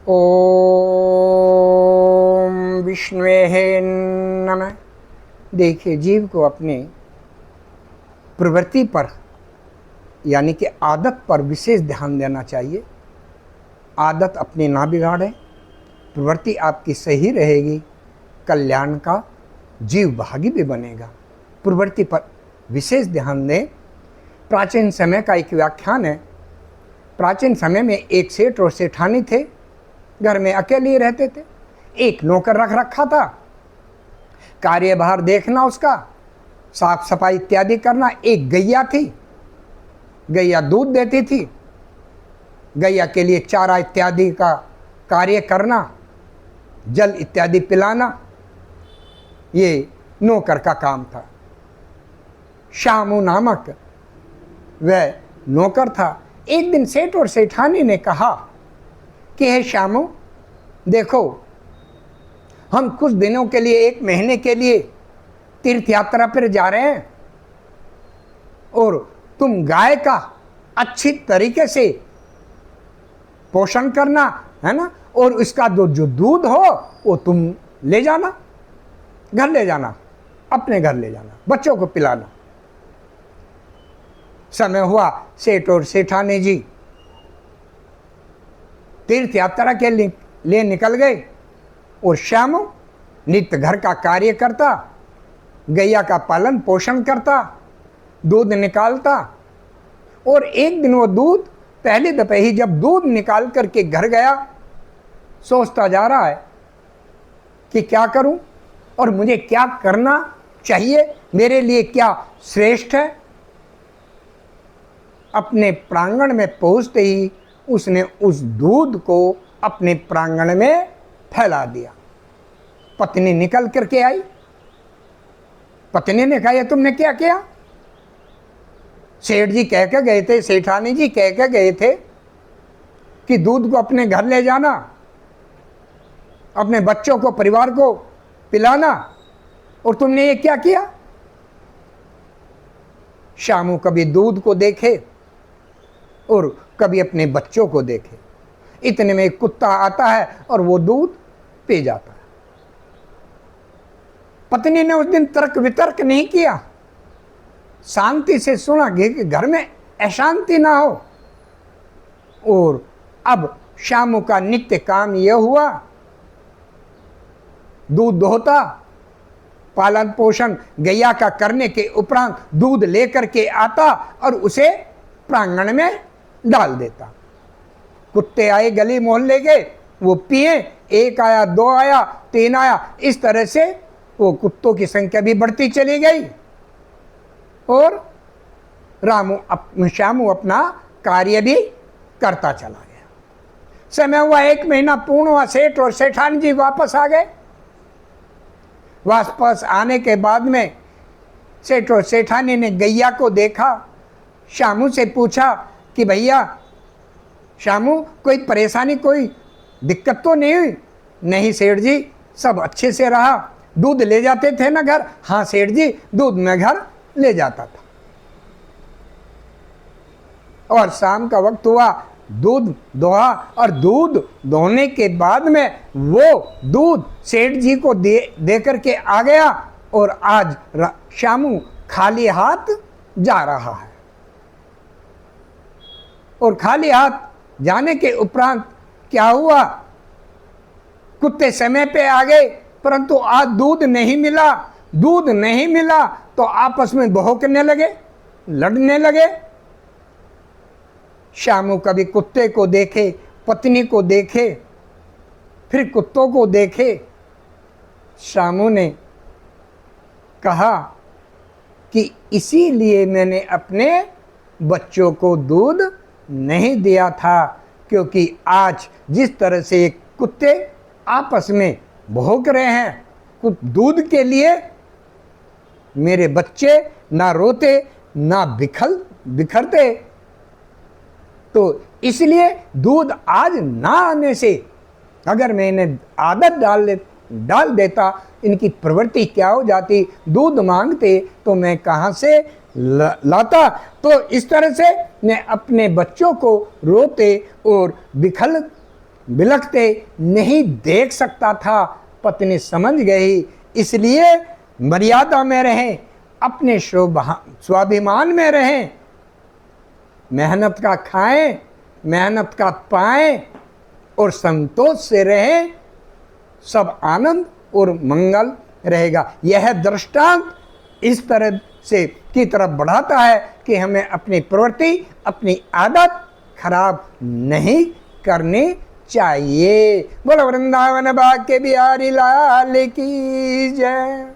ओम विष्णुवे नमः। देखिए, जीव को अपने प्रवृत्ति पर यानी कि आदत पर विशेष ध्यान देना चाहिए। आदत अपनी ना बिगाड़े, प्रवृत्ति आपकी सही रहेगी, कल्याण का जीव भागी भी बनेगा। प्रवृत्ति पर विशेष ध्यान दें। प्राचीन समय का एक व्याख्यान है। प्राचीन समय में एक सेठ और सेठानी थे, घर में अकेले ही रहते थे। एक नौकर रख रखा था, कार्यभार देखना उसका, साफ सफाई इत्यादि करना। एक गैया थी, गैया दूध देती थी, गैया के लिए चारा इत्यादि का कार्य करना, जल इत्यादि पिलाना, ये नौकर का काम था। श्यामू नामक वह नौकर था। एक दिन सेठ और सेठानी ने कहा कि हे श्यामू, देखो, हम कुछ दिनों के लिए, 1 महीने के लिए तीर्थ यात्रा पर जा रहे हैं और तुम गाय का अच्छी तरीके से पोषण करना, है ना, और इसका जो दूध हो वो तुम ले जाना, घर ले जाना, अपने घर ले जाना, बच्चों को पिलाना। समय हुआ, सेठ और सेठानी जी तीर्थ यात्रा के लिए निकल गए और श्यामू नित्य घर का कार्य करता, गैया का पालन पोषण करता, दूध निकालता। और एक दिन वो दूध, पहले दफे ही जब दूध निकाल करके घर गया, सोचता जा रहा है कि क्या करूं और मुझे क्या करना चाहिए, मेरे लिए क्या श्रेष्ठ है। अपने प्रांगण में पहुंचते ही उसने उस दूध को अपने प्रांगण में फैला दिया। पत्नी निकल करके आई। पत्नी ने कहा, ये तुमने क्या किया? सेठ जी कह के गए थे, सेठानी जी कह के गए थे कि दूध को अपने घर ले जाना, अपने बच्चों को, परिवार को पिलाना, और तुमने ये क्या किया? श्यामू कभी दूध को देखे और कभी अपने बच्चों को देखे। इतने में एक कुत्ता आता है और वो दूध पी जाता है। पत्नी ने उस दिन तर्क वितर्क नहीं किया, शांति से सुना कि घर में अशांति ना हो। और अब श्यामू का नित्य काम यह हुआ, दूध दोहता, पालन पोषण गैया का करने के उपरांत दूध लेकर के आता और उसे प्रांगण में डाल देता। कुत्ते आए गली मोहल्ले के, वो पिए, 1 आया, 2 आया, 3 आया, इस तरह से वो कुत्तों की संख्या भी बढ़ती चली गई और श्यामू अपना कार्य भी करता चला गया। समय हुआ, 1 महीना पूर्ण हुआ, सेठ और सेठानी जी वापस आ गए। वापस आने के बाद में सेठ और सेठानी ने गैया को देखा। श्यामू से पूछा कि भैया श्यामू, कोई परेशानी, कोई दिक्कत तो नहीं हुई? नहीं सेठ जी, सब अच्छे से रहा। दूध ले जाते थे ना घर? हाँ सेठ जी, दूध मैं घर ले जाता था। और शाम का वक्त हुआ, दूध दोहा और दूध दोहने के बाद में वो दूध सेठ जी को दे करके आ गया और आज श्यामू खाली हाथ जा रहा है। और खाली हाथ जाने के उपरांत क्या हुआ? कुत्ते समय पे आ गए, परंतु आज दूध नहीं मिला। दूध नहीं मिला तो आपस में भौंकने लगे, लड़ने लगे। श्यामू कभी कुत्ते को देखे, पत्नी को देखे, फिर कुत्तों को देखे। श्यामू ने कहा कि इसीलिए मैंने अपने बच्चों को दूध नहीं दिया था, क्योंकि आज जिस तरह से कुत्ते आपस में भौंक रहे हैं दूध के लिए, मेरे बच्चे ना रोते ना बिखरते। तो इसलिए दूध आज ना आने से अगर मैं इन्हें आदत डाल देता, इनकी प्रवृत्ति क्या हो जाती, दूध मांगते तो मैं कहाँ से लाता। तो इस तरह से मैं अपने बच्चों को रोते और बिलखते नहीं देख सकता था। पत्नी समझ गई, इसलिए मर्यादा में रहें, अपने स्वाभिमान में रहें, मेहनत का खाएं, मेहनत का पाएं और संतोष से रहें, सब आनंद और मंगल रहेगा। यह दृष्टांत इस तरह से की तरफ बढ़ाता है कि हमें अपनी प्रवृत्ति, अपनी आदत खराब नहीं करनी चाहिए। बोलो वृंदावन बाके बिहारी लाल की जय।